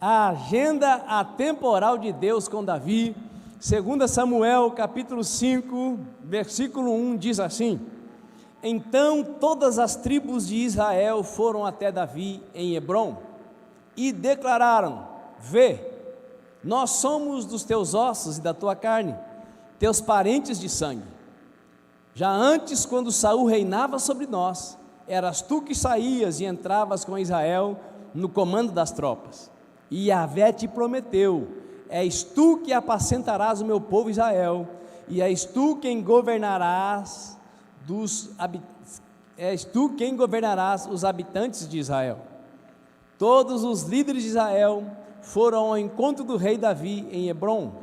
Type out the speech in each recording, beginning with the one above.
a agenda atemporal de Deus com Davi. 2 Samuel capítulo 5, versículo 1 diz assim: Então todas as tribos de Israel foram até Davi em Hebrom e declararam: Vê, nós somos dos teus ossos e da tua carne, teus parentes de sangue. Já antes, quando Saul reinava sobre nós, eras tu que saías e entravas com Israel no comando das tropas. E Yahvé te prometeu: és tu que apacentarás o meu povo Israel, e és tu quem governarás os habitantes de Israel. Todos os líderes de Israel foram ao encontro do rei Davi em Hebrom.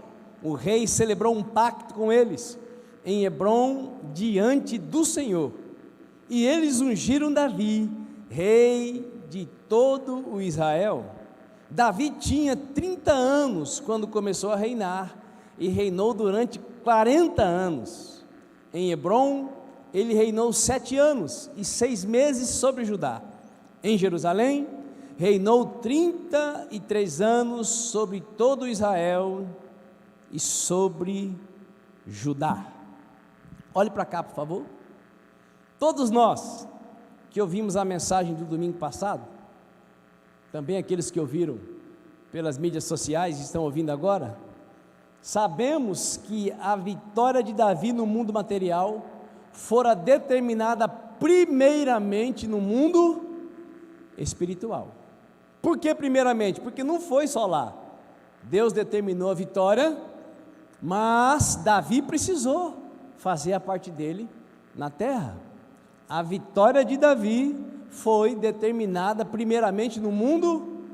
O rei celebrou um pacto com eles em Hebrom diante do Senhor, e eles ungiram Davi rei de todo o Israel. Davi tinha 30 anos quando começou a reinar, e reinou durante 40 anos. Em Hebrom, ele reinou 7 anos e 6 meses sobre Judá. Em Jerusalém, reinou 33 anos sobre todo Israel e sobre Judá. Olhe para cá, por favor. Todos nós que ouvimos a mensagem do domingo passado, também aqueles que ouviram pelas mídias sociais e estão ouvindo agora, sabemos que a vitória de Davi no mundo material fora determinada primeiramente no mundo espiritual. Por que primeiramente? Porque não foi só lá. Deus determinou a vitória, mas Davi precisou fazer a parte dele na terra. A vitória de Davi foi determinada primeiramente no mundo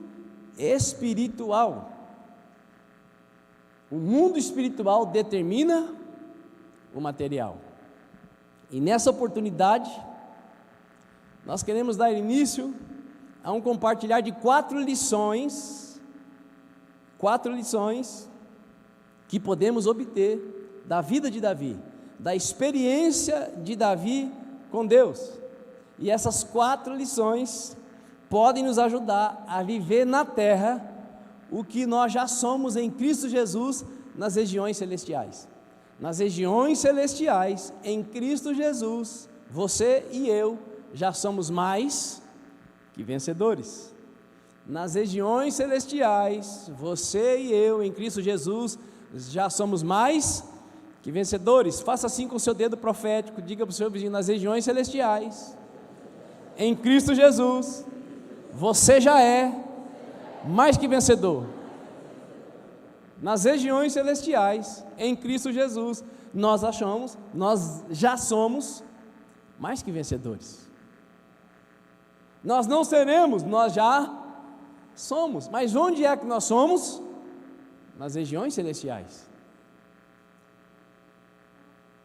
espiritual. O mundo espiritual determina o material. E nessa oportunidade, nós queremos dar início a um compartilhar de 4 lições que podemos obter da vida de Davi, da experiência de Davi com Deus. E essas 4 lições podem nos ajudar a viver na terra o que nós já somos em Cristo Jesus nas regiões celestiais. Nas regiões celestiais, em Cristo Jesus, você e eu já somos mais que vencedores. Nas regiões celestiais, você e eu em Cristo Jesus já somos mais que vencedores. Faça assim com o seu dedo profético, diga para o seu vizinho: nas regiões celestiais, em Cristo Jesus, você já é mais que vencedor. Nas regiões celestiais, em Cristo Jesus, nós já somos mais que vencedores. Nós não seremos, nós já somos. Mas onde é que nós somos? Nas regiões celestiais.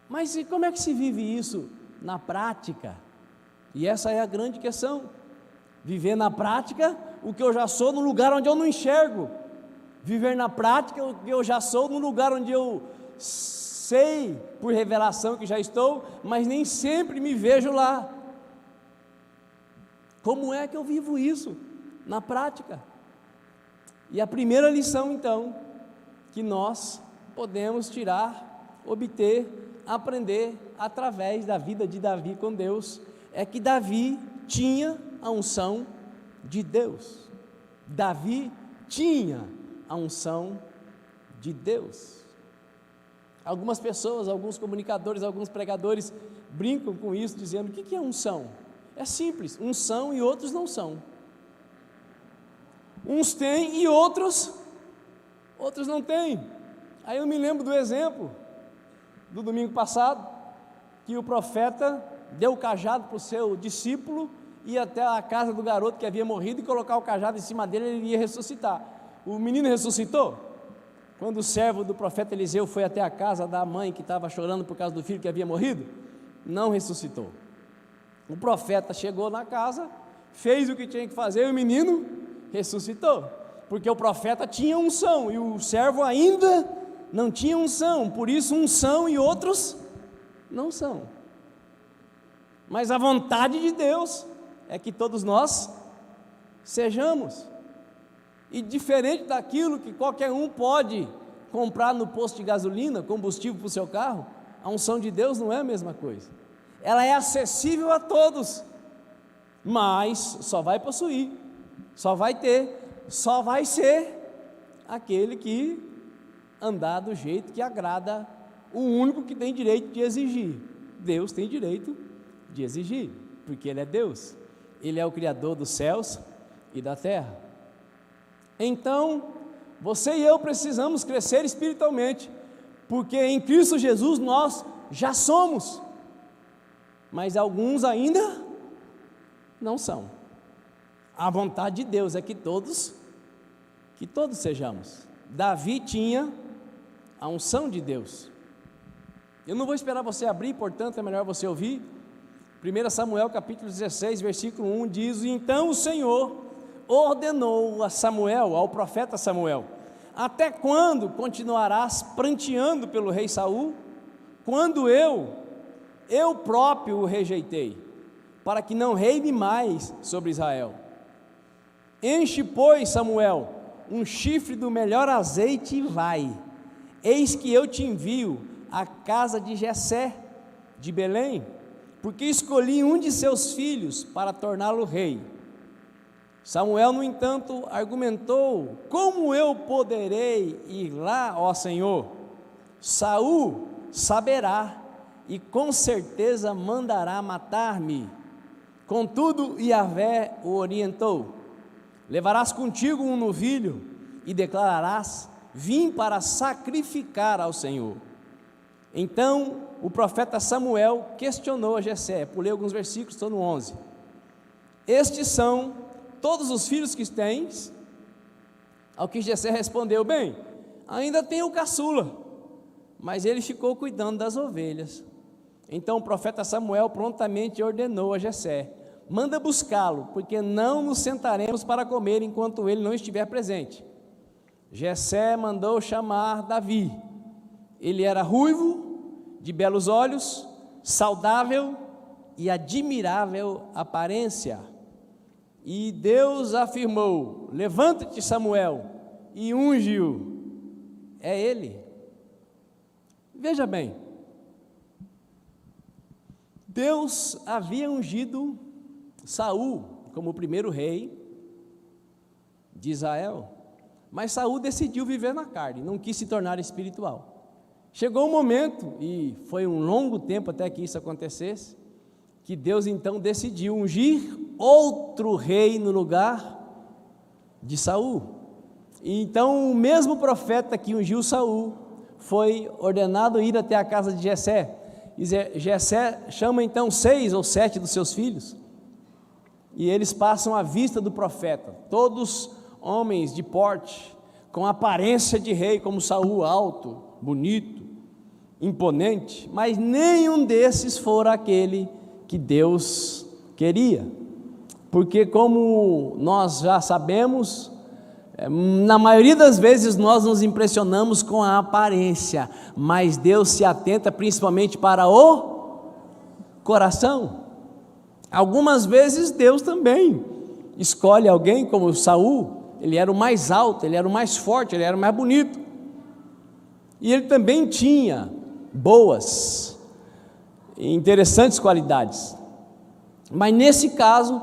Mas e como é que se vive isso na prática? E essa é a grande questão. Viver na prática o que eu já sou no lugar onde eu não enxergo. Viver na prática o que eu já sou no lugar onde eu sei por revelação que já estou, mas nem sempre me vejo lá. Como é que eu vivo isso na prática? E a primeira lição, então, que nós podemos tirar, obter, aprender através da vida de Davi com Deus, é que Davi tinha a unção de Deus. Davi tinha a unção de Deus. Algumas pessoas, alguns comunicadores, alguns pregadores brincam com isso, dizendo: o que é unção? É simples, uns são e outros não são. Uns têm e outros não têm. Aí eu me lembro do exemplo do domingo passado, que o profeta deu o cajado para o seu discípulo, ir até a casa do garoto que havia morrido e colocar o cajado em cima dele, ele ia ressuscitar. O menino ressuscitou. Quando o servo do profeta Eliseu foi até a casa da mãe que estava chorando por causa do filho que havia morrido, não ressuscitou. O profeta chegou na casa, fez o que tinha que fazer e o menino ressuscitou, porque o profeta tinha unção e o servo ainda não tinha unção. Por isso uns são e outros não são. Mas a vontade de Deus é que todos nós sejamos. E diferente daquilo que qualquer um pode comprar no posto de gasolina, combustível para o seu carro, a unção de Deus não é a mesma coisa. Ela é acessível a todos, mas só vai possuir, só vai ter, só vai ser aquele que andar do jeito que agrada o único que tem direito de exigir. Deus tem direito de exigir, porque Ele é Deus, Ele é o Criador dos céus e da terra. Então, você e eu precisamos crescer espiritualmente, porque em Cristo Jesus nós já somos, mas alguns ainda não são. A vontade de Deus é que todos sejamos. Davi tinha a unção de Deus. Eu não vou esperar você abrir, portanto é melhor você ouvir. 1 Samuel capítulo 16, versículo 1 diz: então o Senhor ordenou a Samuel, ao profeta Samuel: até quando continuarás pranteando pelo rei Saul, quando eu próprio o rejeitei, para que não reine mais sobre Israel? Enche, pois, Samuel, um chifre do melhor azeite e vai. Eis que eu te envio à casa de Jessé, de Belém, porque escolhi um de seus filhos para torná-lo rei. Samuel, no entanto, argumentou: como eu poderei ir lá, ó Senhor? Saul saberá e com certeza mandará matar-me. Contudo, Yahvé o orientou: levarás contigo um novilho e declararás: vim para sacrificar ao Senhor. Então o profeta Samuel questionou a Jessé. Pulei alguns versículos, estou no 11. Estes são todos os filhos que tens? Ao que Jessé respondeu: bem, ainda tenho o caçula, mas ele ficou cuidando das ovelhas. Então o profeta Samuel prontamente ordenou a Jessé: manda buscá-lo, porque não nos sentaremos para comer enquanto ele não estiver presente. Jessé mandou chamar Davi. Ele era ruivo, de belos olhos, saudável e admirável aparência. E Deus afirmou: levanta-te, Samuel, e unge-o. É ele. Veja bem, Deus havia ungido Saul como o primeiro rei de Israel, mas Saul decidiu viver na carne, não quis se tornar espiritual. Chegou um momento, e foi um longo tempo até que isso acontecesse, que Deus então decidiu ungir outro rei no lugar de Saul. E então o mesmo profeta que ungiu Saul foi ordenado ir até a casa de Jessé. E Jessé chama então 6 ou 7 dos seus filhos, e eles passam à vista do profeta, todos homens de porte, com aparência de rei, como Saul, alto, bonito, imponente, mas nenhum desses fora aquele que Deus queria, porque como nós já sabemos, na maioria das vezes nós nos impressionamos com a aparência, mas Deus se atenta principalmente para o coração. Algumas vezes Deus também escolhe alguém como Saul. Ele era o mais alto, ele era o mais forte, ele era o mais bonito, e ele também tinha boas e interessantes qualidades, mas nesse caso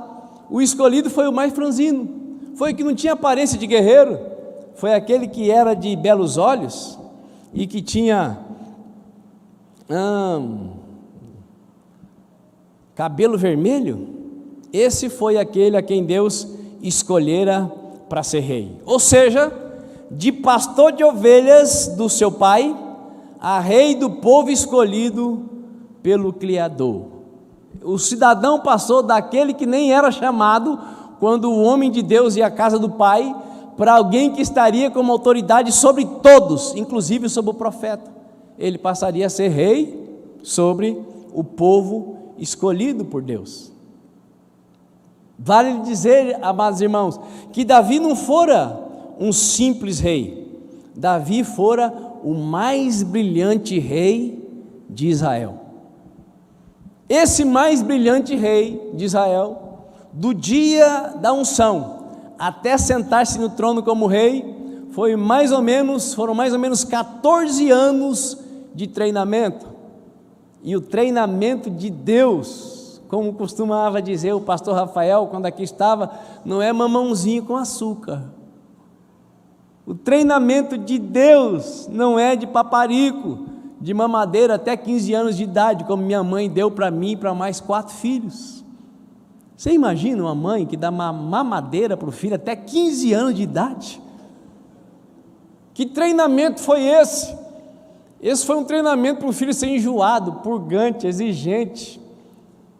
o escolhido foi o mais franzino, foi o que não tinha aparência de guerreiro, foi aquele que era de belos olhos e que tinha cabelo vermelho. Esse foi aquele a quem Deus escolhera para ser rei, ou seja, de pastor de ovelhas do seu pai a rei do povo escolhido pelo Criador. O cidadão passou daquele que nem era chamado quando o homem de Deus ia à casa do pai, para alguém que estaria como autoridade sobre todos, inclusive sobre o profeta. Ele passaria a ser rei sobre o povo escolhido por Deus. Vale dizer, amados irmãos, que Davi não fora um simples rei. Davi fora o mais brilhante rei de Israel. Esse mais brilhante rei de Israel, do dia da unção até sentar-se no trono como rei, foram mais ou menos 14 anos de treinamento. E o treinamento de Deus, como costumava dizer o pastor Rafael quando aqui estava, não é mamãozinho com açúcar. O treinamento de Deus não é de paparico, de mamadeira até 15 anos de idade, como minha mãe deu para mim e para mais 4 filhos. Você imagina uma mãe que dá uma mamadeira para o filho até 15 anos de idade? Que treinamento foi esse? Esse foi um treinamento para o filho ser enjoado, purgante, exigente.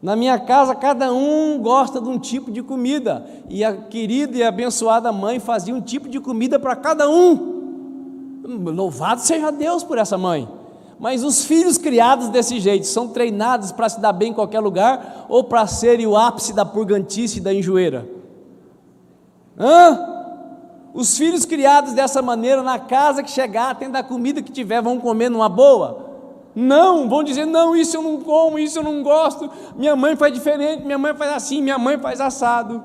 Na minha casa, cada um gosta de um tipo de comida, e a querida e abençoada mãe fazia um tipo de comida para cada um. Louvado seja Deus por essa mãe. Mas os filhos criados desse jeito são treinados para se dar bem em qualquer lugar, ou para serem o ápice da purgantice e da enjoeira? Os filhos criados dessa maneira, na casa que chegar, tendo a comida que tiver, vão comer numa boa? Não, vão dizer, não, isso eu não como, isso eu não gosto, minha mãe faz diferente, minha mãe faz assim, minha mãe faz assado.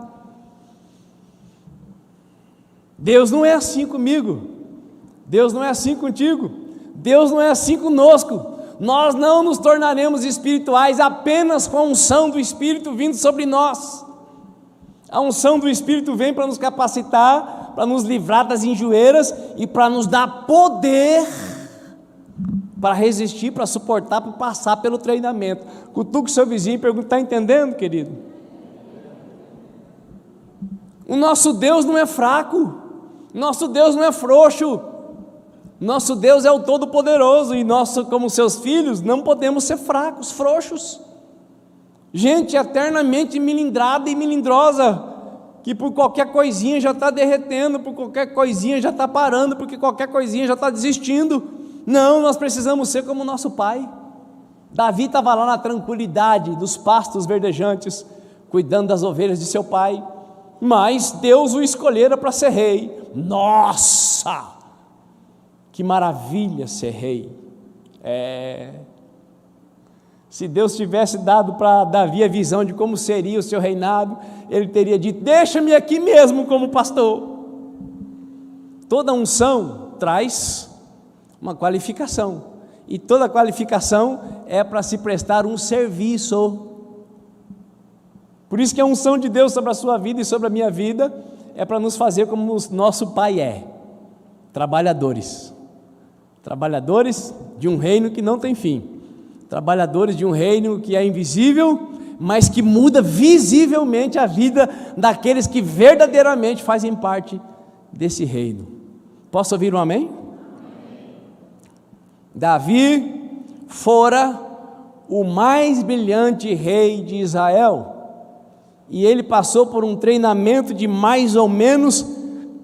Deus não é assim comigo, Deus não é assim contigo, Deus não é assim conosco. Nós não nos tornaremos espirituais apenas com a unção do Espírito vindo sobre nós. A unção do Espírito vem para nos capacitar, para nos livrar das enjoeiras e para nos dar poder para resistir, para suportar, para passar pelo treinamento. Cutuca o seu vizinho e pergunta: está entendendo, querido? O nosso Deus não é fraco, nosso Deus não é frouxo, nosso Deus é o Todo-Poderoso, e nós, como seus filhos, não podemos ser fracos, frouxos, gente eternamente milindrada e milindrosa, que por qualquer coisinha já está derretendo, por qualquer coisinha já está parando, porque qualquer coisinha já está desistindo. Não, nós precisamos ser como nosso pai. Davi estava lá na tranquilidade dos pastos verdejantes, cuidando das ovelhas de seu pai, mas Deus o escolhera para ser rei. Nossa, que maravilha ser rei! Se Deus tivesse dado para Davi a visão de como seria o seu reinado, ele teria dito: deixa-me aqui mesmo como pastor. Toda unção traz uma qualificação, e toda qualificação é para se prestar um serviço. Por isso que a unção de Deus sobre a sua vida e sobre a minha vida é para nos fazer como o nosso Pai é: trabalhadores de um reino que não tem fim, trabalhadores de um reino que é invisível, mas que muda visivelmente a vida daqueles que verdadeiramente fazem parte desse reino. Posso ouvir um amém? Davi fora o mais brilhante rei de Israel, e ele passou por um treinamento de mais ou menos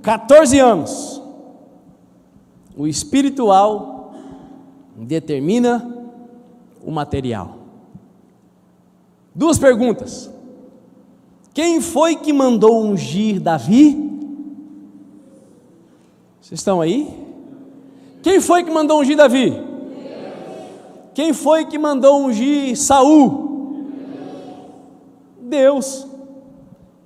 14 anos. O espiritual determina o material. 2 perguntas: quem foi que mandou ungir Davi? Vocês estão aí? Quem foi que mandou ungir Davi? Deus. Quem foi que mandou ungir Saul? Deus.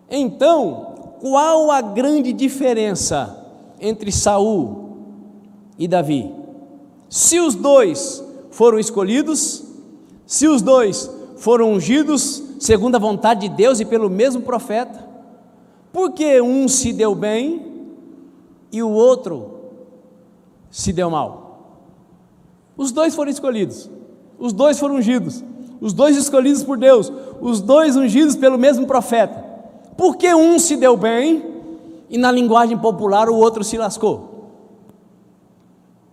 Então, qual a grande diferença entre Saul e Davi? Se os dois foram escolhidos, se os dois foram ungidos segundo a vontade de Deus e pelo mesmo profeta, por que um se deu bem e o outro se deu mal? Os dois foram escolhidos, os dois foram ungidos, os dois escolhidos por Deus, os dois ungidos pelo mesmo profeta. Por que um se deu bem e, na linguagem popular, o outro se lascou?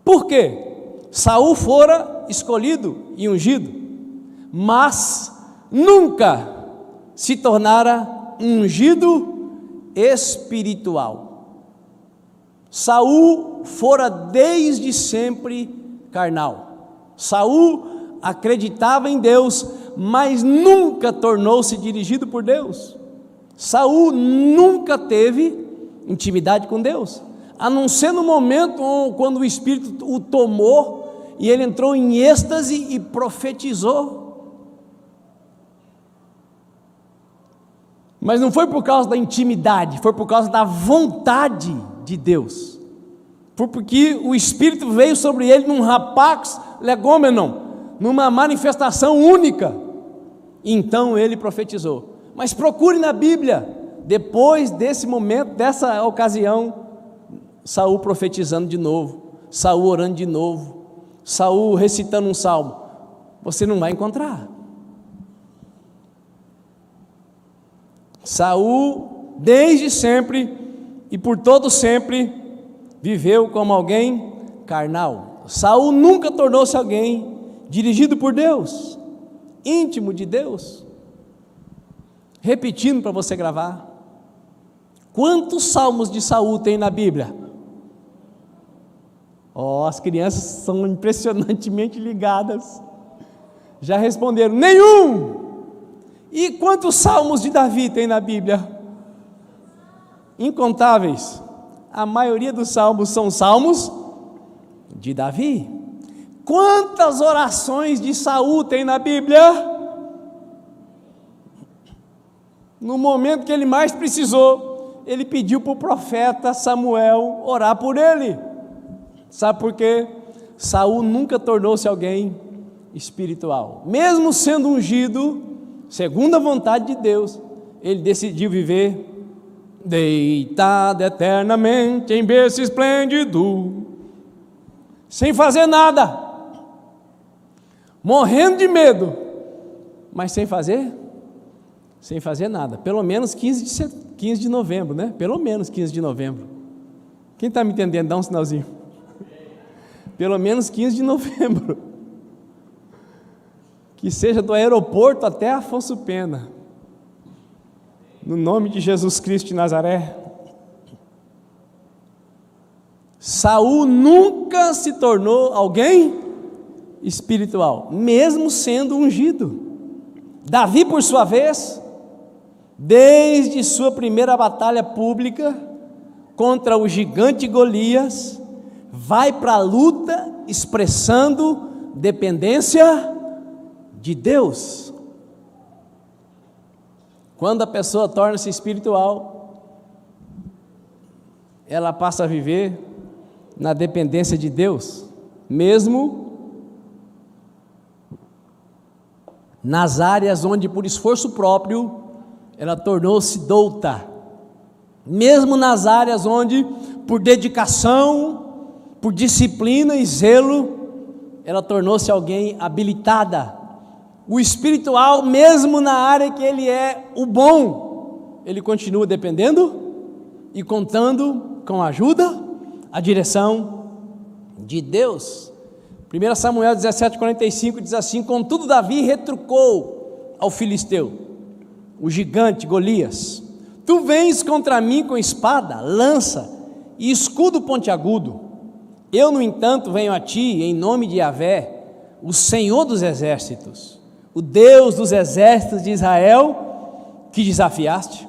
Por quê? Saul fora escolhido e ungido, mas nunca se tornara ungido espiritual. Saul fora desde sempre carnal. Saul acreditava em Deus, mas nunca tornou-se dirigido por Deus. Saul nunca teve intimidade com Deus, a não ser no momento quando o Espírito o tomou e ele entrou em êxtase e profetizou. Mas não foi por causa da intimidade, foi por causa da vontade de Deus. Foi porque o Espírito veio sobre ele num rapax legômenon, numa manifestação única. Então ele profetizou. Mas procure na Bíblia, depois desse momento, dessa ocasião, Saul profetizando de novo, Saul orando de novo, Saul recitando um salmo. Você não vai encontrar. Saul, desde sempre e por todo sempre, viveu como alguém carnal. Saul nunca tornou-se alguém dirigido por Deus, íntimo de Deus. Repetindo para você gravar, quantos salmos de Saul tem na Bíblia? As crianças são impressionantemente ligadas, já responderam, nenhum. E quantos salmos de Davi tem na Bíblia? Incontáveis. A maioria dos salmos são salmos de Davi. Quantas orações de Saul tem na Bíblia? No momento que ele mais precisou, ele pediu para o profeta Samuel orar por ele. Sabe por quê? Saul nunca tornou-se alguém espiritual. Mesmo sendo ungido, segundo a vontade de Deus, ele decidiu viver deitado eternamente em berço esplêndido, sem fazer nada, morrendo de medo, mas sem fazer nada. Pelo menos 15 de novembro, né? Pelo menos 15 de novembro. Quem está me entendendo? Dá um sinalzinho. Pelo menos 15 de novembro. Que seja do aeroporto até Afonso Pena. No nome de Jesus Cristo de Nazaré. Saul nunca se tornou alguém espiritual, mesmo sendo ungido. Davi, por sua vez, desde sua primeira batalha pública contra o gigante Golias, vai para a luta expressando dependência de Deus. Quando a pessoa torna-se espiritual, ela passa a viver na dependência de Deus, mesmo nas áreas onde por esforço próprio ela tornou-se douta, mesmo nas áreas onde por dedicação, por disciplina e zelo, ela tornou-se alguém habilitada. O espiritual, mesmo na área que ele é o bom, ele continua dependendo e contando com a ajuda, a direção de Deus. 1 Samuel 17:45 diz assim: contudo Davi retrucou ao filisteu, o gigante Golias: tu vens contra mim com espada, lança e escudo pontiagudo. Eu, no entanto, venho a ti em nome de Yahvé, o Senhor dos exércitos, o Deus dos exércitos de Israel, que desafiaste.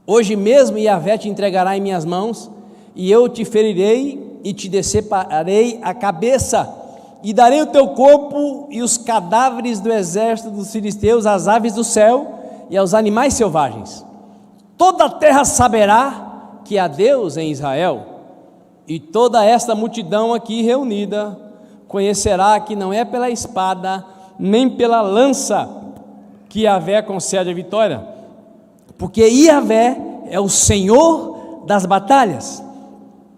Hoje mesmo Yahvé te entregará em minhas mãos, e eu te ferirei e te deceparei a cabeça, e darei o teu corpo e os cadáveres do exército dos filisteus às aves do céu e aos animais selvagens. Toda a terra saberá que há Deus em Israel, e toda esta multidão aqui reunida conhecerá que não é pela espada nem pela lança que Yahvé concede a vitória, porque Yahvé é o Senhor das batalhas,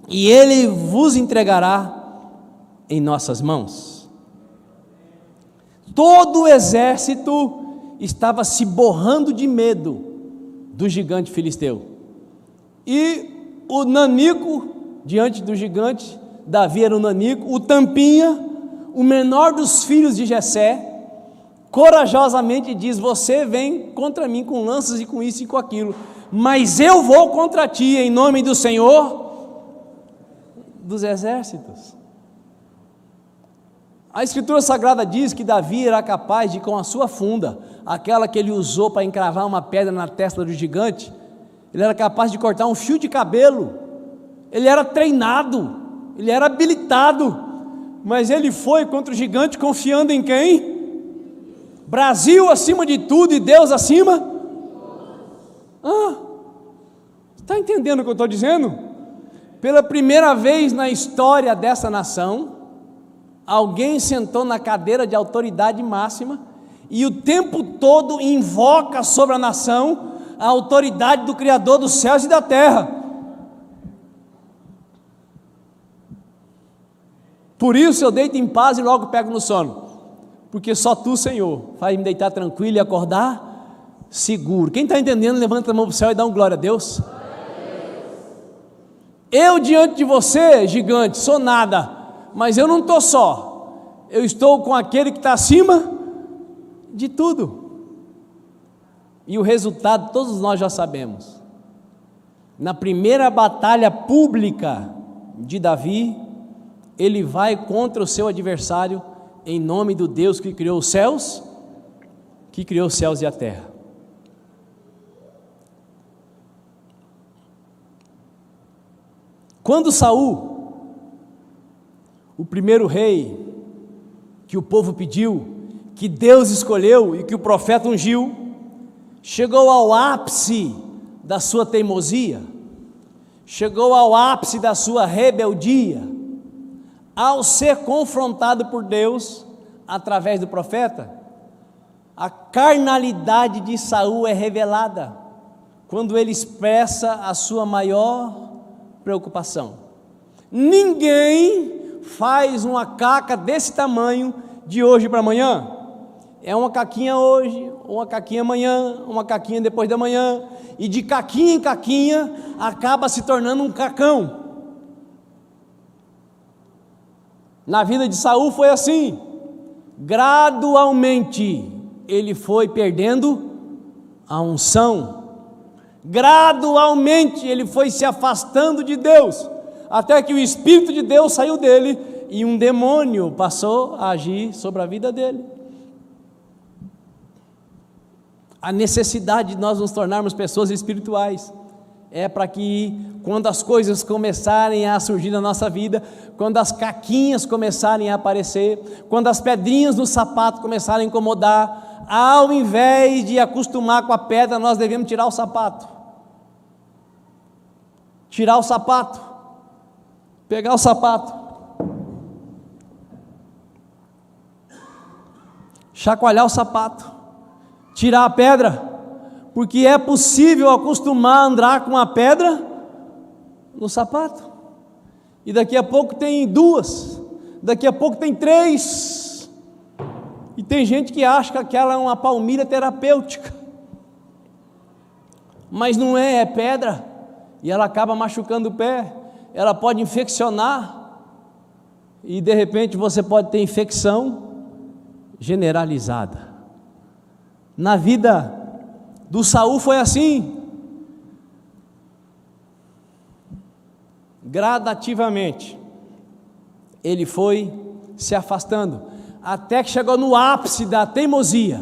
e Ele vos entregará em nossas mãos. Todo o exército estava se borrando de medo do gigante filisteu, e o nanico, diante do gigante, Davi era o nanico, o tampinha, o menor dos filhos de Jessé, corajosamente diz: você vem contra mim com lanças e com isso e com aquilo, mas eu vou contra ti em nome do Senhor dos exércitos. A Escritura Sagrada diz que Davi era capaz de, com a sua funda, aquela que ele usou para encravar uma pedra na testa do gigante, ele era capaz de cortar um fio de cabelo. Ele era treinado, ele era habilitado, mas ele foi contra o gigante confiando em quem? Brasil acima de tudo e Deus acima Está entendendo o que eu estou dizendo? Pela primeira vez na história dessa nação, alguém sentou na cadeira de autoridade máxima e o tempo todo invoca sobre a nação a autoridade do Criador dos céus e da terra. Por isso eu deito em paz e logo pego no sono, porque só Tu, Senhor, faz me deitar tranquilo e acordar seguro. Quem está entendendo, levanta a mão para o céu e dá um glória a Deus. Eu diante de você, gigante, sou nada, mas eu não estou só, eu estou com aquele que está acima de tudo, e o resultado todos nós já sabemos. Na primeira batalha pública de Davi, ele vai contra o seu adversário em nome do Deus que criou os céus e a terra. Quando Saul, o primeiro rei que o povo pediu, que Deus escolheu e que o profeta ungiu, chegou ao ápice da sua teimosia, chegou ao ápice da sua rebeldia, ao ser confrontado por Deus através do profeta, a carnalidade de Saul é revelada quando ele expressa a sua maior preocupação. Ninguém faz uma caca desse tamanho de hoje para amanhã. É uma caquinha hoje, uma caquinha amanhã, uma caquinha depois da manhã, e de caquinha em caquinha acaba se tornando um cacão. Na vida de Saul foi assim, gradualmente ele foi perdendo a unção, gradualmente ele foi se afastando de Deus, até que o Espírito de Deus saiu dele e um demônio passou a agir sobre a vida dele. A necessidade de nós nos tornarmos pessoas espirituais é para que quando as coisas começarem a surgir na nossa vida, quando as caquinhas começarem a aparecer, quando as pedrinhas no sapato começarem a incomodar, ao invés de acostumar com a pedra, nós devemos tirar o sapato. Tirar o sapato, pegar o sapato, chacoalhar o sapato, tirar a pedra, porque é possível acostumar a andar com a pedra no sapato, e daqui a pouco tem duas, daqui a pouco tem três, e tem gente que acha que aquela é uma palmilha terapêutica, mas não é, é pedra, e ela acaba machucando o pé, ela pode infeccionar, e de repente você pode ter infecção generalizada. Na vida do Saul foi assim, gradativamente, ele foi se afastando, até que chegou no ápice da teimosia,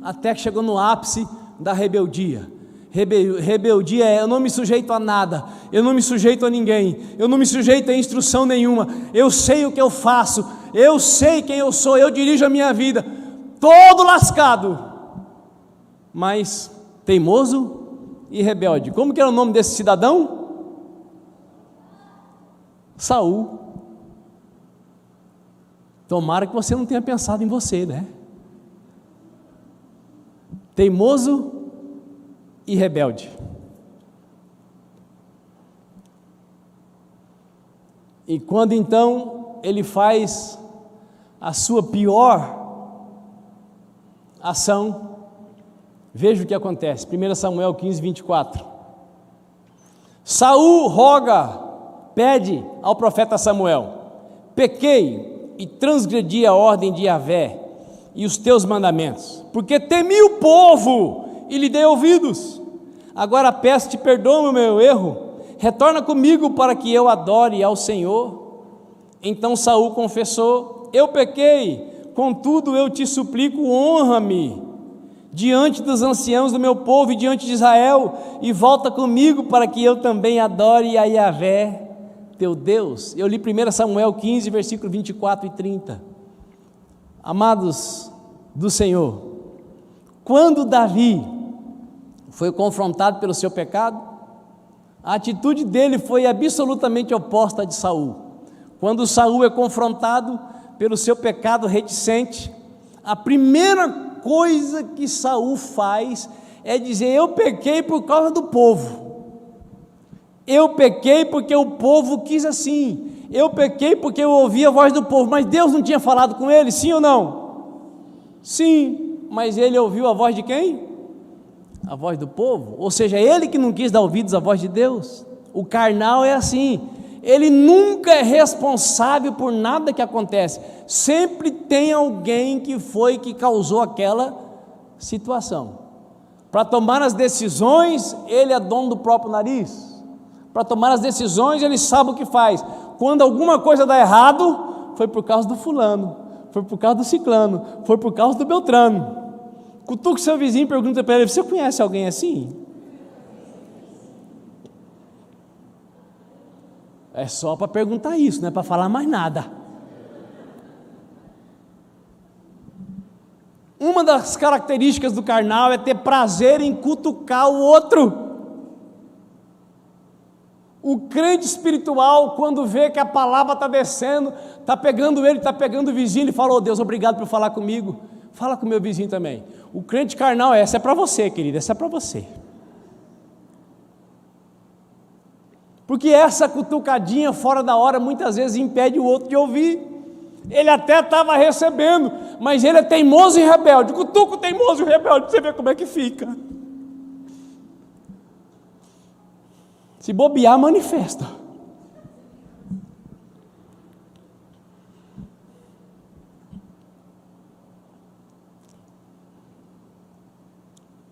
até que chegou no ápice da rebeldia. Rebeldia é: eu não me sujeito a nada, eu não me sujeito a ninguém, eu não me sujeito a instrução nenhuma, eu sei o que eu faço, eu sei quem eu sou, eu dirijo a minha vida, todo lascado, mas teimoso e rebelde. Como que era o nome desse cidadão? Saul. Tomara que você não tenha pensado em você, né? Teimoso e rebelde. E quando então ele faz a sua pior ação, veja o que acontece. 1 Samuel 15, 24. Saul pede ao profeta Samuel: pequei e transgredi a ordem de Yahvé e os teus mandamentos, porque temi o povo e lhe dei ouvidos. Agora peço-te perdão o meu erro, retorna comigo para que eu adore ao Senhor. Então Saul confessou: eu pequei, contudo eu te suplico, honra-me diante dos anciãos do meu povo e diante de Israel, e volta comigo para que eu também adore a Yahvé teu Deus. Eu li 1 Samuel 15, versículo 24 e 30. Amados do Senhor, quando Davi foi confrontado pelo seu pecado, a atitude dele foi absolutamente oposta à de Saul. Quando Saul é confrontado pelo seu pecado reticente, a primeira coisa que Saul faz é dizer: eu pequei por causa do povo, eu pequei porque o povo quis assim, eu pequei porque eu ouvi a voz do povo. Mas Deus não tinha falado com ele, sim ou não? Sim, mas ele ouviu a voz de quem? A voz do povo, ou seja, ele que não quis dar ouvidos à voz de Deus. O carnal é assim, ele nunca é responsável por nada que acontece, sempre tem alguém que causou aquela situação. Para tomar as decisões, ele é dono do próprio nariz. Para tomar as decisões, ele sabe o que faz. Quando alguma coisa dá errado, foi por causa do fulano, foi por causa do ciclano, foi por causa do beltrano. Cutuca o seu vizinho e pergunta para ele: você conhece alguém assim? É só para perguntar isso, não é para falar mais nada. Uma das características do carnal é ter prazer em cutucar o outro. O crente espiritual, quando vê que a palavra está descendo, está pegando ele, está pegando o vizinho, ele fala: oh Deus, obrigado por falar comigo, fala com o meu vizinho também. O crente carnal, essa é para você, querido, essa é para você. Porque essa cutucadinha fora da hora muitas vezes impede o outro de ouvir. Ele até estava recebendo, mas ele é teimoso e rebelde. Cutuca o teimoso e rebelde, você vê como é que fica. Se bobear, manifesta.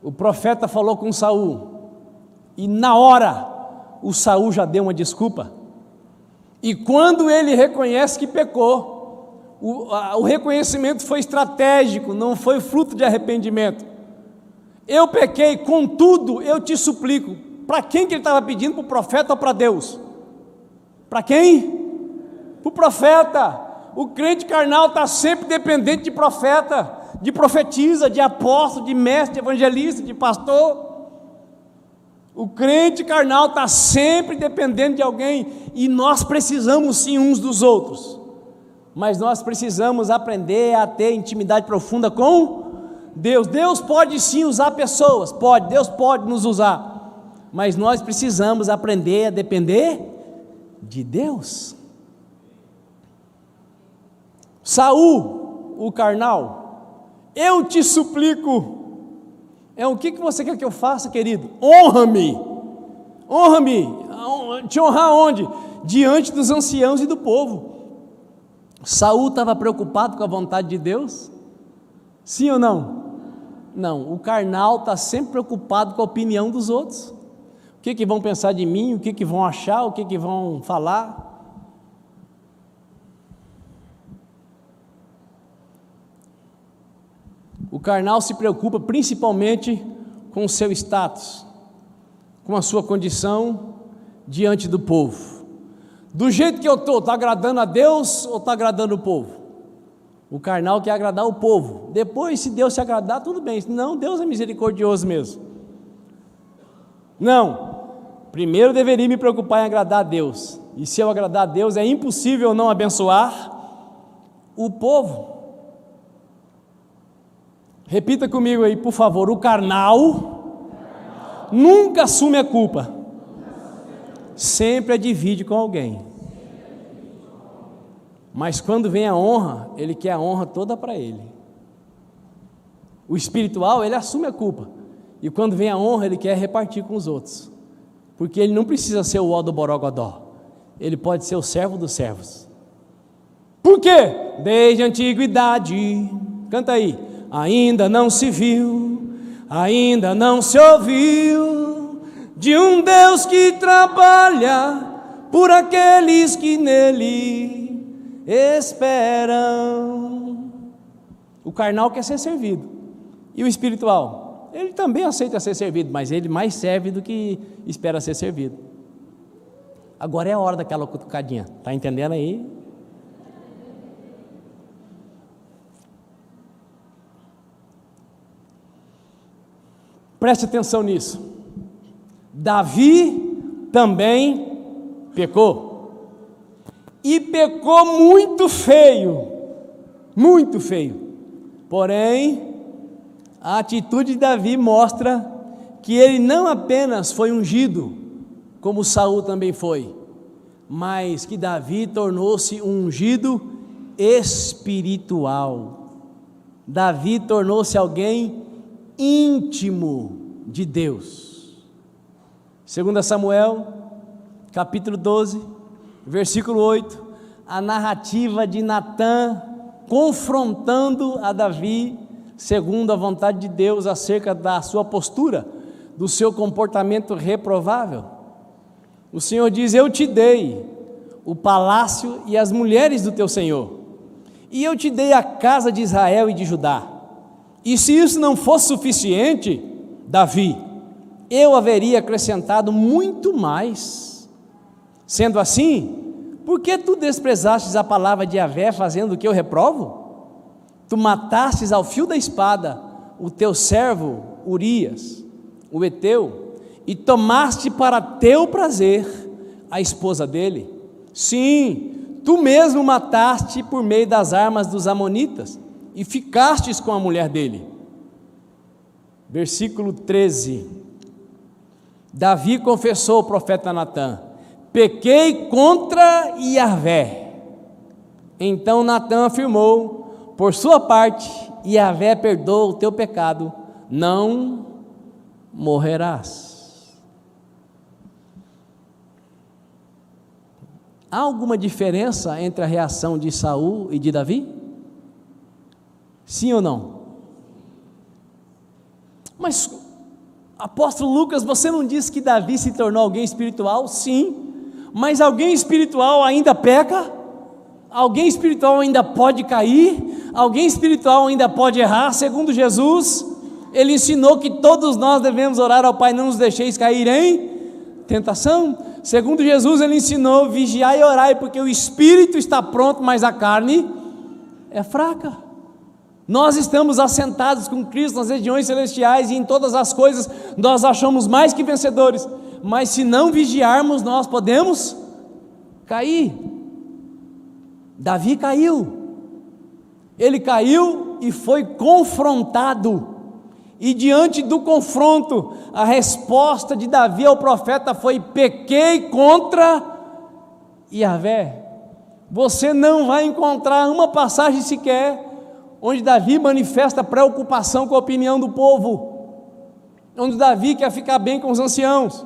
O profeta falou com Saul, e na hora o Saul já deu uma desculpa. E quando ele reconhece que pecou, o reconhecimento foi estratégico, não foi fruto de arrependimento. Eu pequei, contudo eu te suplico. Para quem que ele estava pedindo? Para o profeta ou para Deus? Para quem? Para o profeta. O crente carnal está sempre dependente de profeta, de profetisa, de apóstolo, de mestre, de evangelista, de pastor. O crente carnal está sempre dependendo de alguém, e nós precisamos sim uns dos outros, mas nós precisamos aprender a ter intimidade profunda com Deus. Deus pode sim usar pessoas, pode, Deus pode nos usar, mas nós precisamos aprender a depender de Deus. Saul, o carnal, eu te suplico. O que você quer que eu faça, querido? Honra-me, honra-me. Te honrar onde? Diante dos anciãos e do povo. Saul estava preocupado com a vontade de Deus? Sim ou não? Não, o carnal está sempre preocupado com a opinião dos outros. O que vão pensar de mim? O que vão achar? O que vão falar? O carnal se preocupa principalmente com o seu status, com a sua condição diante do povo. Do jeito que eu estou, está agradando a Deus ou está agradando o povo? O carnal quer agradar o povo. Depois, se Deus se agradar, tudo bem. Não, Deus é misericordioso mesmo. Não, primeiro deveria me preocupar em agradar a Deus. E se eu agradar a Deus, é impossível não abençoar o povo. Repita comigo aí, por favor. O carnal nunca assume a culpa, sempre a divide com alguém. Mas quando vem a honra, ele quer a honra toda para ele. O espiritual, ele assume a culpa, e quando vem a honra, ele quer repartir com os outros, porque ele não precisa ser o ó do borogodó, ele pode ser o servo dos servos. Por quê? Desde a antiguidade, canta aí, ainda não se viu, ainda não se ouviu, de um Deus que trabalha por aqueles que nele esperam. O carnal quer ser servido, e o espiritual, ele também aceita ser servido, mas ele mais serve do que espera ser servido. Agora é a hora daquela cutucadinha, está entendendo aí? Preste atenção nisso. Davi também pecou. E pecou muito feio. Muito feio. Porém, a atitude de Davi mostra que ele não apenas foi ungido, como Saul também foi, mas que Davi tornou-se um ungido espiritual. Davi tornou-se alguém íntimo de Deus. 2 Samuel, capítulo 12, versículo 8, a narrativa de Natã confrontando a Davi, segundo a vontade de Deus, acerca da sua postura, do seu comportamento reprovável. O Senhor diz: eu te dei o palácio e as mulheres do teu Senhor, e eu te dei a casa de Israel e de Judá. E se isso não fosse suficiente, Davi, eu haveria acrescentado muito mais. Sendo assim, por que tu desprezastes a palavra de Yahvé, fazendo o que eu reprovo? Tu matastes ao fio da espada o teu servo Urias, o heteu, e tomaste para teu prazer a esposa dele. Sim, tu mesmo mataste por meio das armas dos amonitas, e ficastes com a mulher dele. Versículo 13, Davi confessou ao profeta Natã: pequei contra Yahvé. Então Natã afirmou: por sua parte, Yahvé perdoa o teu pecado, não morrerás. Há alguma diferença entre a reação de Saul e de Davi? Sim ou não? Mas, apóstolo Lucas, você não disse que Davi se tornou alguém espiritual? Sim, mas alguém espiritual ainda peca? Alguém espiritual ainda pode cair? Alguém espiritual ainda pode errar? Segundo Jesus, ele ensinou que todos nós devemos orar ao Pai: não nos deixeis cair em tentação. Segundo Jesus, ele ensinou: vigiai e orai, porque o espírito está pronto, mas a carne é fraca. Nós estamos assentados com Cristo nas regiões celestiais, e em todas as coisas nós achamos mais que vencedores, mas se não vigiarmos, nós podemos cair. Davi caiu, ele caiu e foi confrontado, e diante do confronto, a resposta de Davi ao profeta foi: pequei contra Yahvé. Você não vai encontrar uma passagem sequer onde Davi manifesta preocupação com a opinião do povo, onde Davi quer ficar bem com os anciãos,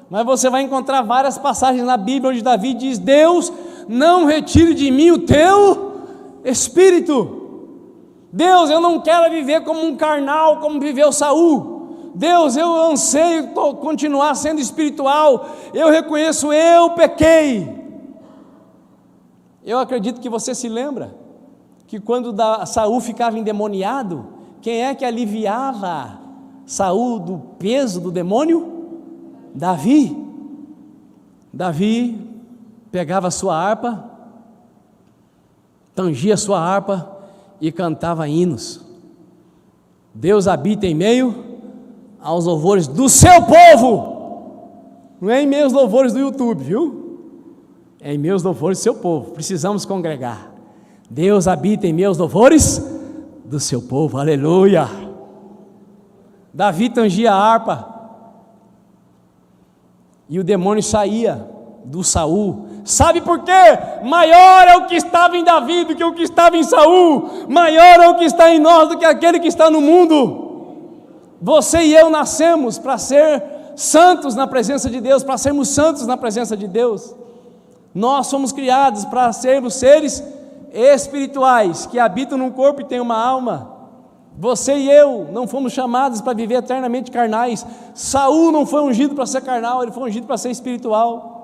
mas você vai encontrar várias passagens na Bíblia onde Davi diz: Deus, não retire de mim o teu espírito. Deus, eu não quero viver como um carnal, como viveu Saul. Deus, eu anseio continuar sendo espiritual. Eu reconheço, eu pequei. Eu acredito que você se lembra que quando Saul ficava endemoniado, quem é que aliviava Saul do peso do demônio? Davi. Davi pegava a sua harpa, tangia a sua harpa e cantava hinos. Deus habita em meio aos louvores do seu povo. Não é em meio aos louvores do YouTube, viu? É em meio aos louvores do seu povo. Precisamos congregar. Deus habita em meio aos louvores do seu povo. Aleluia. Davi tangia a harpa e o demônio saía do Saul. Sabe por quê? Maior é o que estava em Davi do que o que estava em Saul. Maior é o que está em nós do que aquele que está no mundo. Você e eu nascemos para ser santos na presença de Deus, para sermos santos na presença de Deus. Nós somos criados para sermos seres espirituais, que habitam num corpo e têm uma alma. Você e eu não fomos chamados para viver eternamente carnais. Saul não foi ungido para ser carnal, ele foi ungido para ser espiritual.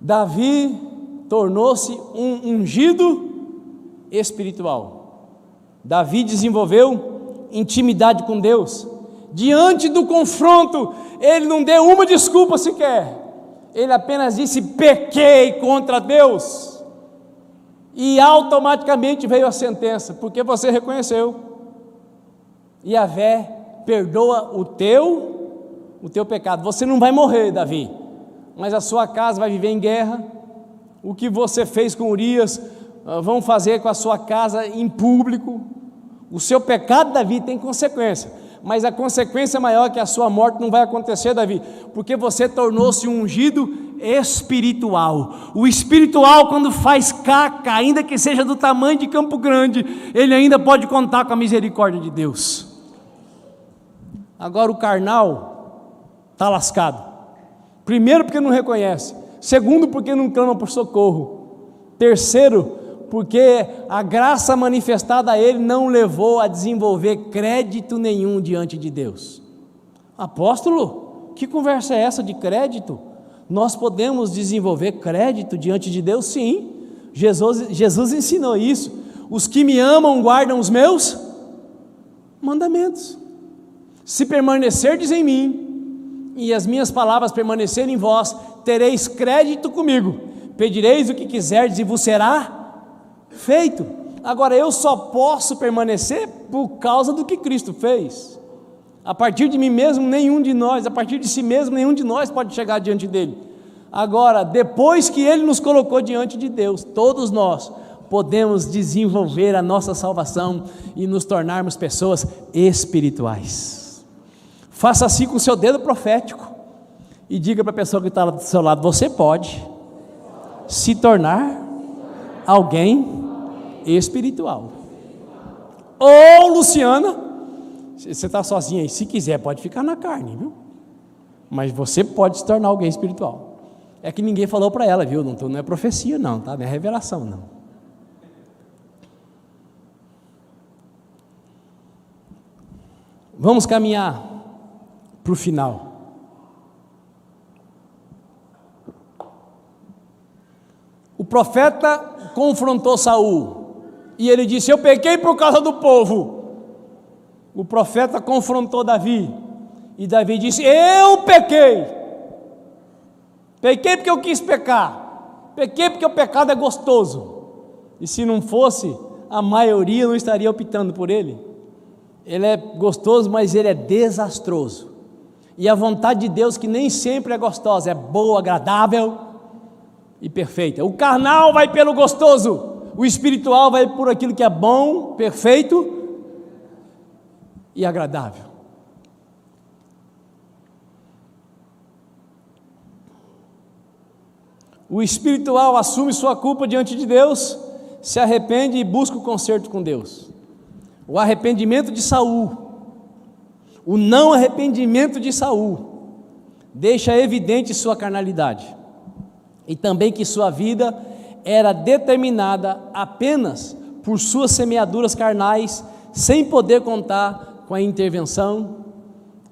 Davi tornou-se um ungido espiritual. Davi desenvolveu intimidade com Deus. Diante do confronto, ele não deu uma desculpa sequer. Ele apenas disse: pequei contra Deus. E automaticamente veio a sentença, porque você reconheceu. Yahvé perdoa o teu pecado. Você não vai morrer, Davi, mas a sua casa vai viver em guerra. O que você fez com Urias, vão fazer com a sua casa em público. O seu pecado, Davi, tem consequência, mas a consequência maior é que a sua morte não vai acontecer, Davi, porque você tornou-se um ungido espiritual. O espiritual, quando faz caca, ainda que seja do tamanho de Campo Grande, ele ainda pode contar com a misericórdia de Deus. Agora o carnal está lascado. Primeiro, porque não reconhece. Segundo, porque não clama por socorro. Terceiro, porque a graça manifestada a ele não levou a desenvolver crédito nenhum diante de Deus. Apóstolo, que conversa é essa de crédito? Nós podemos desenvolver crédito diante de Deus? Sim, Jesus ensinou isso. Os que me amam guardam os meus mandamentos. Se permanecerdes em mim e as minhas palavras permanecerem em vós, tereis crédito comigo. Pedireis o que quiserdes e vos será feito. Agora, eu só posso permanecer por causa do que Cristo fez. A partir de mim mesmo, nenhum de nós, a partir de si mesmo, nenhum de nós pode chegar diante dele. Agora, depois que ele nos colocou diante de Deus, todos nós podemos desenvolver a nossa salvação e nos tornarmos pessoas espirituais. Faça assim com o seu dedo profético e diga para a pessoa que está do seu lado: você pode se tornar alguém espiritual. Ô Luciana, você está sozinha aí, se quiser pode ficar na carne, viu? Mas você pode se tornar alguém espiritual. É que ninguém falou para ela, viu? Não é profecia não, tá? Não é revelação não. Vamos caminhar para o final. O profeta confrontou Saul e ele disse: eu pequei por causa do povo. O profeta confrontou Davi e Davi disse: eu pequei porque eu quis pecar, pequei porque o pecado é gostoso, e se não fosse, a maioria não estaria optando por ele. Ele é gostoso, mas ele é desastroso, e a vontade de Deus, que nem sempre é gostosa, é boa, agradável e perfeita. O carnal vai pelo gostoso, o espiritual vai por aquilo que é bom, perfeito e agradável. O espiritual assume sua culpa diante de Deus, se arrepende e busca o conserto com Deus. O arrependimento de Saul, o não arrependimento de Saul, deixa evidente sua carnalidade, e também que sua vida era determinada apenas por suas semeaduras carnais, sem poder contar com a intervenção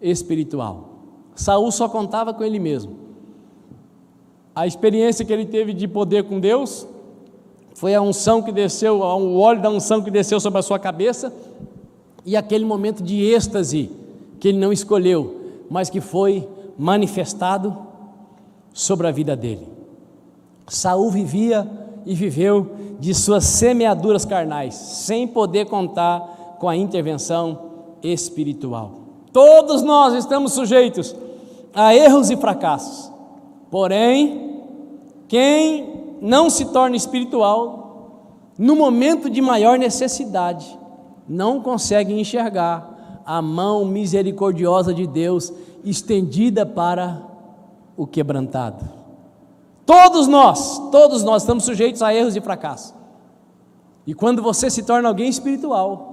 espiritual. Saul só contava com ele mesmo. A experiência que ele teve de poder com Deus foi a unção que desceu, o óleo da unção que desceu sobre a sua cabeça, e aquele momento de êxtase que ele não escolheu, mas que foi manifestado sobre a vida dele. Saul vivia e viveu de suas semeaduras carnais, sem poder contar com a intervenção espiritual. Todos nós estamos sujeitos a erros e fracassos, porém, quem não se torna espiritual, no momento de maior necessidade, não consegue enxergar a mão misericordiosa de Deus estendida para o quebrantado. Todos nós estamos sujeitos a erros e fracassos. E quando você se torna alguém espiritual,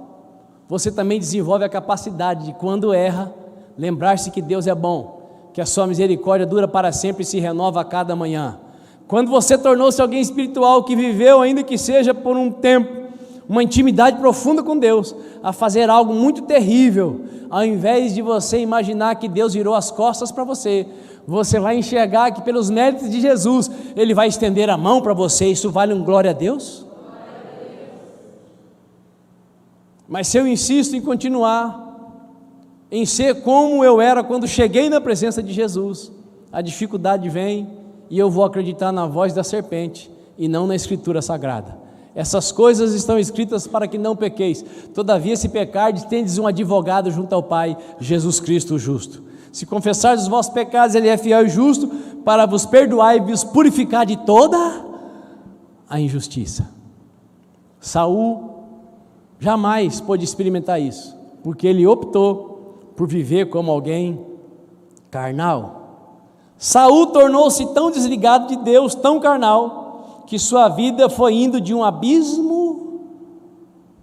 você também desenvolve a capacidade de, quando erra, lembrar-se que Deus é bom, que a sua misericórdia dura para sempre e se renova a cada manhã. Quando você tornou-se alguém espiritual que viveu, ainda que seja por um tempo, uma intimidade profunda com Deus, a fazer algo muito terrível, ao invés de você imaginar que Deus virou as costas para você, você vai enxergar que pelos méritos de Jesus, Ele vai estender a mão para você. Isso vale um glória a Deus? Mas se eu insisto em continuar, em ser como eu era quando cheguei na presença de Jesus, a dificuldade vem e eu vou acreditar na voz da serpente e não na Escritura Sagrada. Essas coisas estão escritas para que não pequeis. Todavia, se pecardes, tendes um advogado junto ao Pai, Jesus Cristo o justo. Se confessardes os vossos pecados, Ele é fiel e justo para vos perdoar e vos purificar de toda a injustiça. Saul jamais pôde experimentar isso, porque ele optou por viver como alguém carnal. Saul tornou-se tão desligado de Deus, tão carnal, que sua vida foi indo de um abismo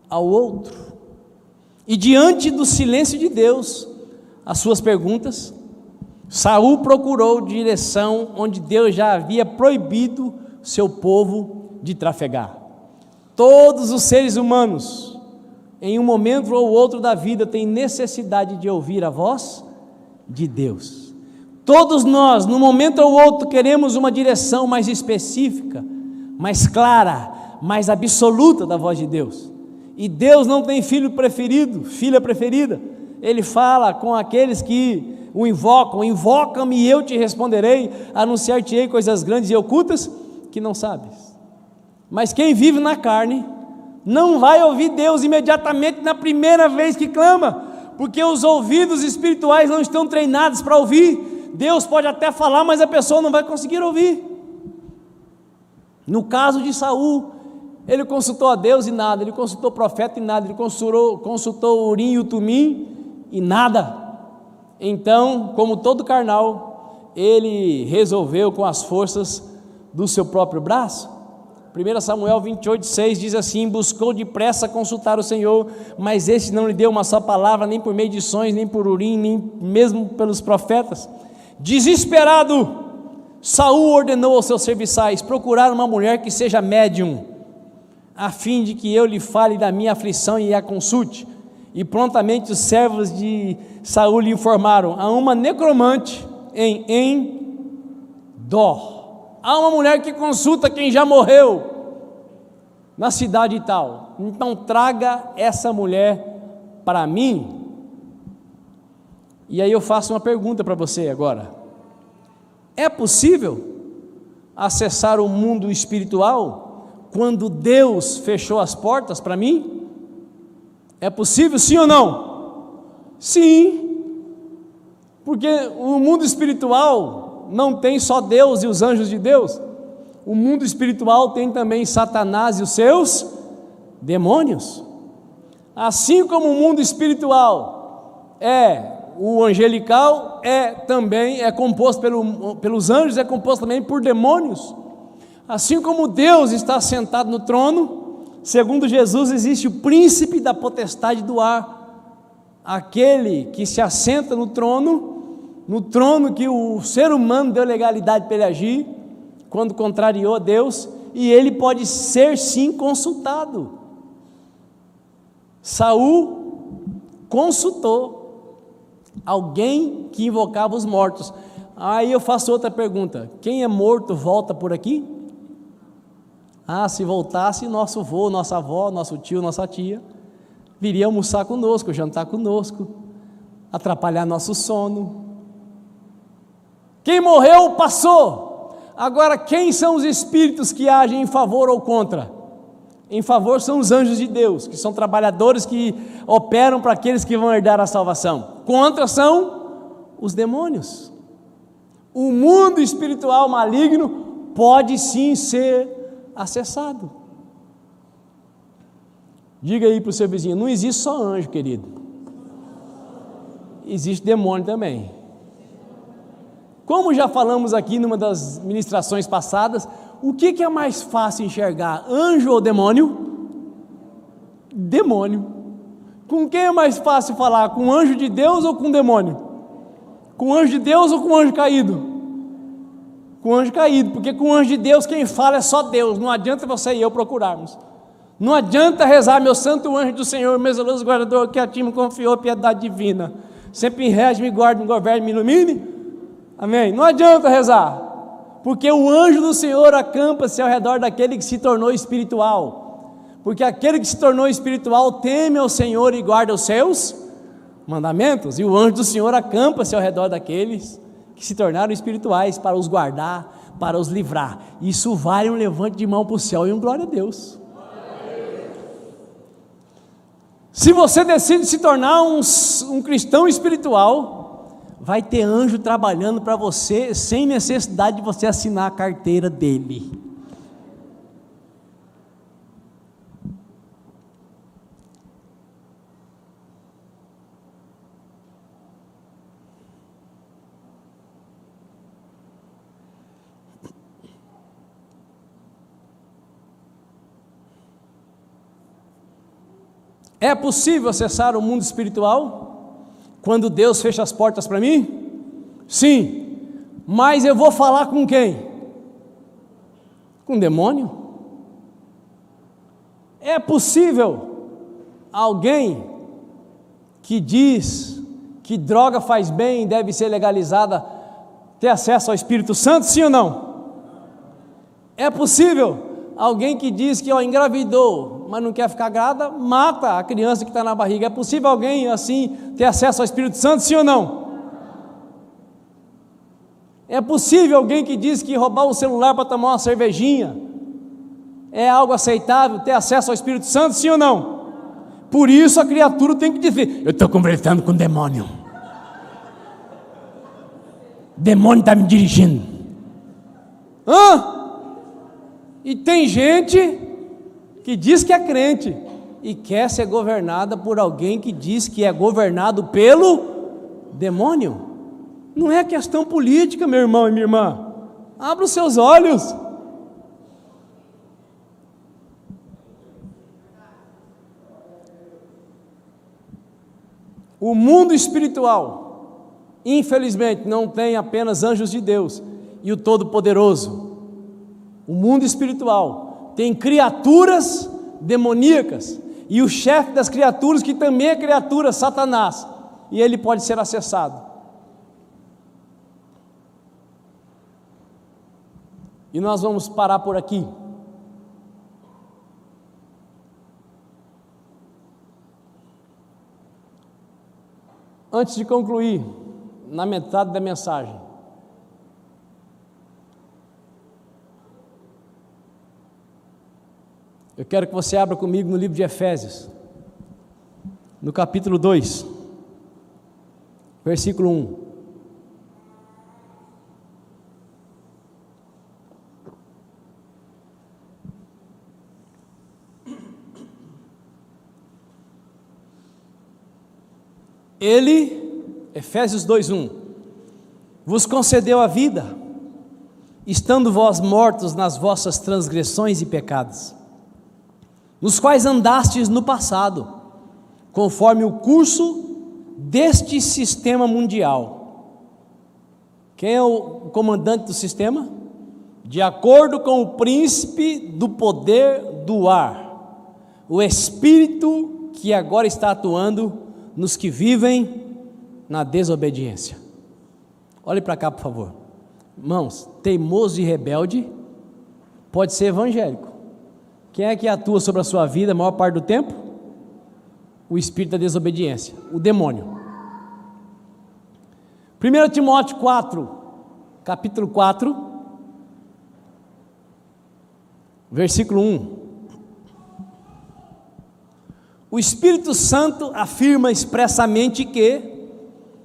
ao outro. E diante do silêncio de Deus, as suas perguntas, Saul procurou direção onde Deus já havia proibido seu povo de trafegar. Todos os seres humanos, em um momento ou outro da vida, têm necessidade de ouvir a voz de Deus. Todos nós, num momento ou outro, queremos uma direção mais específica, mais clara, mais absoluta da voz de Deus. E Deus não tem filho preferido, filha preferida. Ele fala com aqueles que o invocam: invoca-me e eu te responderei, anunciar-te-ei coisas grandes e ocultas que não sabes. Mas quem vive na carne não vai ouvir Deus imediatamente na primeira vez que clama, porque os ouvidos espirituais não estão treinados para ouvir. Deus pode até falar, mas a pessoa não vai conseguir ouvir. No caso de Saul, ele consultou a Deus e nada, ele consultou o profeta e nada, ele consultou o Urim e o Tumim e nada. Então, como todo carnal, ele resolveu com as forças do seu próprio braço. 1 Samuel 28:6 diz assim: buscou depressa consultar o Senhor, mas este não lhe deu uma só palavra, nem por meio de sonhos, nem por Urim, nem mesmo pelos profetas. Desesperado, Saul ordenou aos seus serviçais procurar uma mulher que seja médium, a fim de que eu lhe fale da minha aflição e a consulte. E prontamente os servos de Saul lhe informaram: há uma necromante em Endor. Há uma mulher que consulta quem já morreu na cidade e tal. Então traga essa mulher para mim. E aí eu faço uma pergunta para você agora: é possível acessar o mundo espiritual quando Deus fechou as portas para mim? É possível, sim ou não? Sim, porque o mundo espiritual não tem só Deus e os anjos de Deus. O mundo espiritual tem também Satanás e os seus demônios. Assim como o mundo espiritual o angelical também é composto pelos anjos, é composto também por demônios. Assim como Deus está sentado no trono, segundo Jesus, existe o príncipe da potestade do ar, aquele que se assenta no trono que o ser humano deu legalidade para ele agir, quando contrariou a Deus, e ele pode ser sim consultado. Saul consultou alguém que invocava os mortos. Aí eu faço outra pergunta: quem é morto volta por aqui? Se voltasse, nosso avô, nossa avó, nosso tio, nossa tia viria almoçar conosco, jantar conosco, atrapalhar nosso sono. Quem morreu passou. Agora, quem são os espíritos que agem em favor ou contra? Em favor são os anjos de Deus, que são trabalhadores que operam para aqueles que vão herdar a salvação. Contra são os demônios. O mundo espiritual maligno pode sim ser acessado. Diga aí para o seu vizinho: não existe só anjo, querido, existe demônio também. Como já falamos aqui numa das ministrações passadas, o que é mais fácil enxergar, anjo ou demônio? Demônio. Com quem é mais fácil falar, com o anjo de Deus ou com o demônio? Com o anjo de Deus ou com o anjo caído? Com o anjo caído, porque com o anjo de Deus quem fala é só Deus. Não adianta você e eu procurarmos, não adianta rezar: meu santo anjo do Senhor, meu zeloso guardador, que a ti me confiou piedade divina, sempre rege, me guarde, me governe, me ilumine. Amém? Não adianta rezar, porque o anjo do Senhor acampa-se ao redor daquele que se tornou espiritual, porque aquele que se tornou espiritual teme ao Senhor e guarda os seus mandamentos, e o anjo do Senhor acampa-se ao redor daqueles que se tornaram espirituais, para os guardar, para os livrar. Isso vale um levante de mão para o céu e um glória a Deus. Se você decide se tornar um cristão espiritual, vai ter anjo trabalhando para você, sem necessidade de você assinar a carteira dele. É possível acessar o mundo espiritual quando Deus fecha as portas para mim? Sim, mas eu vou falar com quem? Com o demônio? É possível alguém que diz que droga faz bem e deve ser legalizada ter acesso ao Espírito Santo, sim ou não? É possível alguém que diz que engravidou, mas não quer ficar grávida, mata a criança que está na barriga. É possível alguém assim ter acesso ao Espírito Santo, sim ou não? É possível alguém que diz que roubar o celular para tomar uma cervejinha é algo aceitável, ter acesso ao Espírito Santo, sim ou não? Por isso a criatura tem que dizer: eu estou conversando com o demônio, o demônio está me dirigindo. E tem gente que diz que é crente e quer ser governada por alguém que diz que é governado pelo demônio. Não é questão política, meu irmão e minha irmã. Abra os seus olhos. O mundo espiritual, infelizmente, não tem apenas anjos de Deus e o Todo-Poderoso. O mundo espiritual tem criaturas demoníacas, e o chefe das criaturas, que também é criatura, Satanás, e ele pode ser acessado. E nós vamos parar por aqui. Antes de concluir, na metade da mensagem, eu quero que você abra comigo no livro de Efésios, no capítulo 2, versículo 1. Ele, Efésios 2:1, vos concedeu a vida, estando vós mortos nas vossas transgressões e pecados, nos quais andastes no passado, conforme o curso deste sistema mundial. Quem é o comandante do sistema? De acordo com o príncipe do poder do ar, o espírito que agora está atuando nos que vivem na desobediência. Olhe para cá, por favor. Irmãos, teimoso e rebelde pode ser evangélico. Quem é que atua sobre a sua vida a maior parte do tempo? O espírito da desobediência, o demônio. 1 Timóteo 4, capítulo 4, versículo 1. O Espírito Santo afirma expressamente que,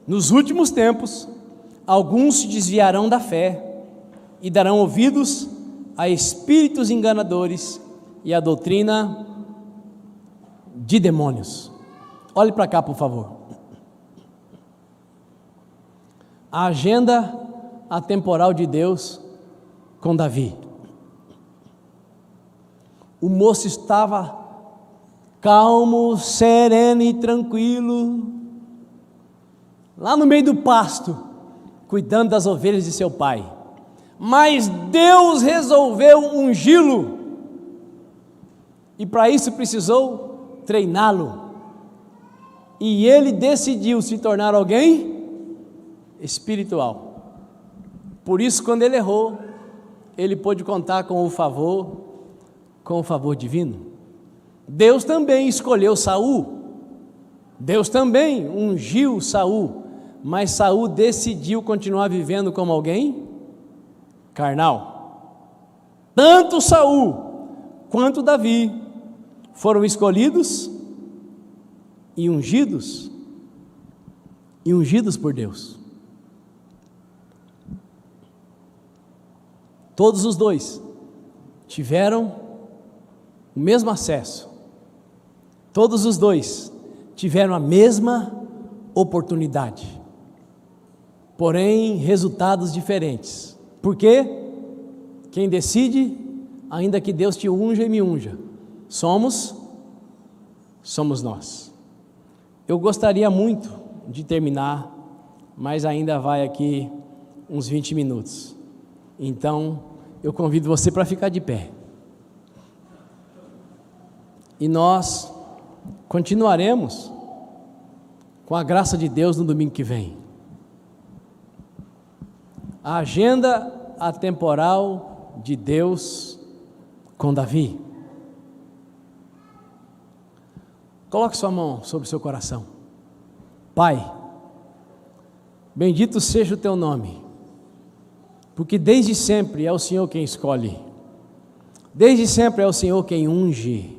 nos últimos tempos, alguns se desviarão da fé e darão ouvidos a espíritos enganadores e a doutrina de demônios. Olhe para cá, por favor. A agenda atemporal de Deus com Davi. O moço estava calmo, sereno e tranquilo, lá no meio do pasto, cuidando das ovelhas de seu pai. Mas Deus resolveu ungí-lo, e para isso precisou treiná-lo, e ele decidiu se tornar alguém espiritual. Por isso, quando ele errou, ele pôde contar com o favor divino. Deus também escolheu Saul, Deus também ungiu Saul, mas Saul decidiu continuar vivendo como alguém carnal. Tanto Saul quanto Davi foram escolhidos e ungidos por Deus. Todos os dois tiveram o mesmo acesso, todos os dois tiveram a mesma oportunidade, porém resultados diferentes. Por quê? Quem decide, ainda que Deus te unja e me unja, somos nós. Eu gostaria muito de terminar, mas ainda vai aqui uns 20 minutos. Então, eu convido você para ficar de pé. E nós continuaremos com a graça de Deus no domingo que vem. A agenda atemporal de Deus com Davi. Coloque sua mão sobre o seu coração. Pai, bendito seja o teu nome, porque desde sempre é o Senhor quem escolhe, desde sempre é o Senhor quem unge,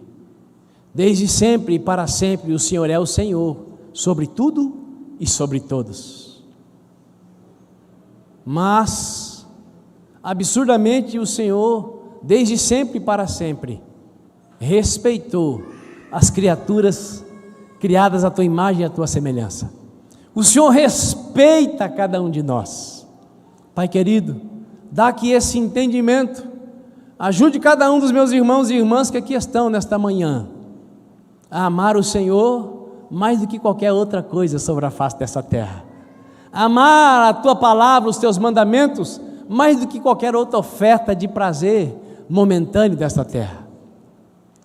desde sempre e para sempre o Senhor é o Senhor, sobre tudo e sobre todos. Mas, absurdamente, o Senhor, desde sempre e para sempre, respeitou as criaturas criadas à tua imagem e à tua semelhança. O Senhor respeita cada um de nós. Pai querido, dá aqui esse entendimento, ajude cada um dos meus irmãos e irmãs que aqui estão nesta manhã, a amar o Senhor mais do que qualquer outra coisa sobre a face dessa terra, amar a tua palavra, os teus mandamentos, mais do que qualquer outra oferta de prazer momentâneo desta terra.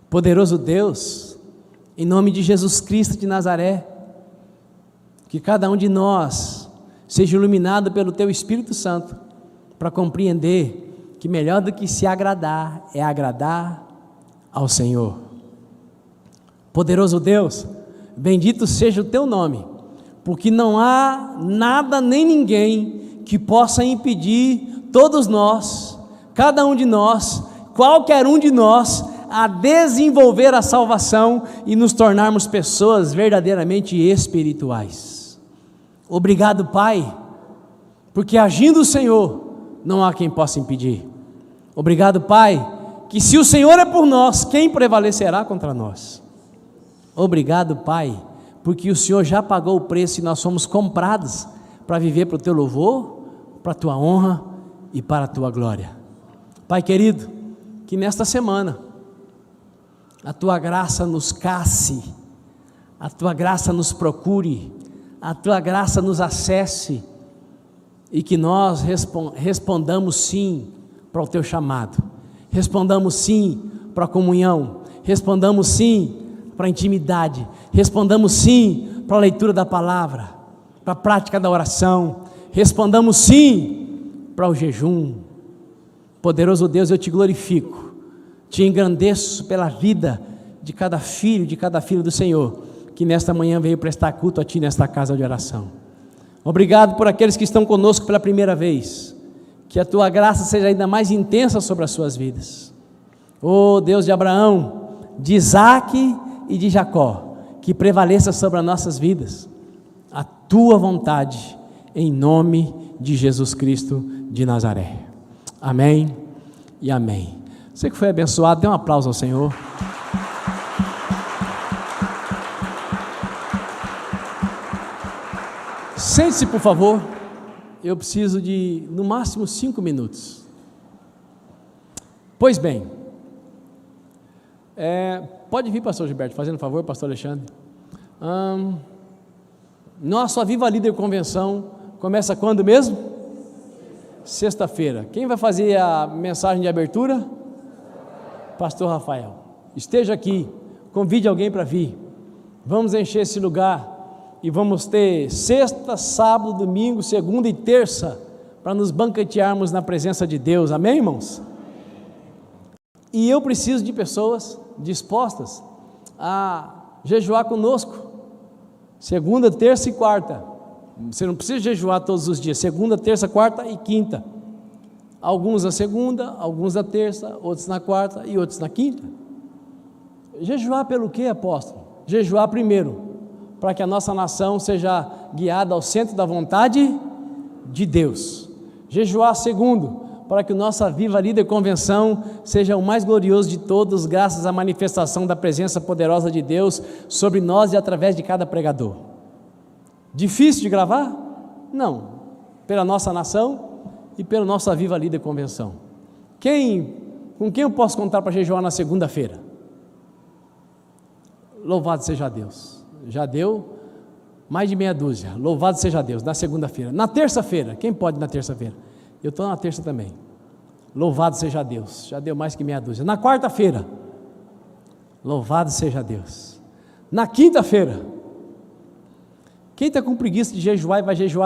Poderoso Deus, em nome de Jesus Cristo de Nazaré, que cada um de nós seja iluminado pelo teu Espírito Santo, para compreender que melhor do que se agradar, é agradar ao Senhor. Poderoso Deus, bendito seja o teu nome, porque não há nada nem ninguém que possa impedir todos nós, cada um de nós, qualquer um de nós, a desenvolver a salvação e nos tornarmos pessoas verdadeiramente espirituais. Obrigado, Pai, porque agindo o Senhor, não há quem possa impedir. Obrigado, Pai, que se o Senhor é por nós, quem prevalecerá contra nós? Obrigado, Pai, porque o Senhor já pagou o preço e nós somos comprados para viver para o teu louvor, para a tua honra e para a tua glória. Pai querido, que nesta semana a tua graça nos casse, a tua graça nos procure, a tua graça nos acesse, e que nós respondamos sim para o teu chamado, respondamos sim para a comunhão, respondamos sim para a intimidade, respondamos sim para a leitura da palavra, para a prática da oração, respondamos sim para o jejum. Poderoso Deus, eu te glorifico, te engrandeço pela vida de cada filho, de cada filha do Senhor, que nesta manhã veio prestar culto a ti nesta casa de oração. Obrigado por aqueles que estão conosco pela primeira vez, que a tua graça seja ainda mais intensa sobre as suas vidas. Oh Deus de Abraão, de Isaque e de Jacó, que prevaleça sobre as nossas vidas a tua vontade, em nome de Jesus Cristo de Nazaré. Amém e amém. Você que foi abençoado, dê um aplauso ao Senhor. Sente-se, por favor. Eu preciso de, no máximo, 5 minutos. Pois bem, pode vir, pastor Gilberto, fazendo favor, pastor Alexandre. Nossa Viva Líder Convenção começa quando mesmo? Sexta-feira. Quem vai fazer a mensagem de abertura? Pastor Rafael. Esteja aqui, convide alguém para vir. Vamos encher esse lugar e vamos ter sexta, sábado, domingo, segunda e terça para nos banquetearmos na presença de Deus. Amém, irmãos? E eu preciso de pessoas dispostas a jejuar conosco, segunda, terça e quarta. Você não precisa jejuar todos os dias, segunda, terça, quarta e quinta. Alguns na segunda, alguns na terça, outros na quarta e outros na quinta. Jejuar pelo quê, apóstolo? Jejuar primeiro, para que a nossa nação seja guiada ao centro da vontade de Deus. Jejuar, segundo, para que a nossa Viva Líder Convenção seja o mais glorioso de todos, graças à manifestação da presença poderosa de Deus sobre nós e através de cada pregador. Difícil de gravar? Não, pela nossa nação e pela nossa Viva Líder Convenção. Com quem eu posso contar para jejuar na segunda-feira? Louvado seja Deus, já deu mais de meia dúzia, louvado seja Deus, na segunda-feira. Na terça-feira, quem pode na terça-feira? Eu estou na terça também, louvado seja Deus, já deu mais que meia dúzia. Na quarta-feira, louvado seja Deus. Na quinta-feira, quem está com preguiça de jejuar e vai jejuar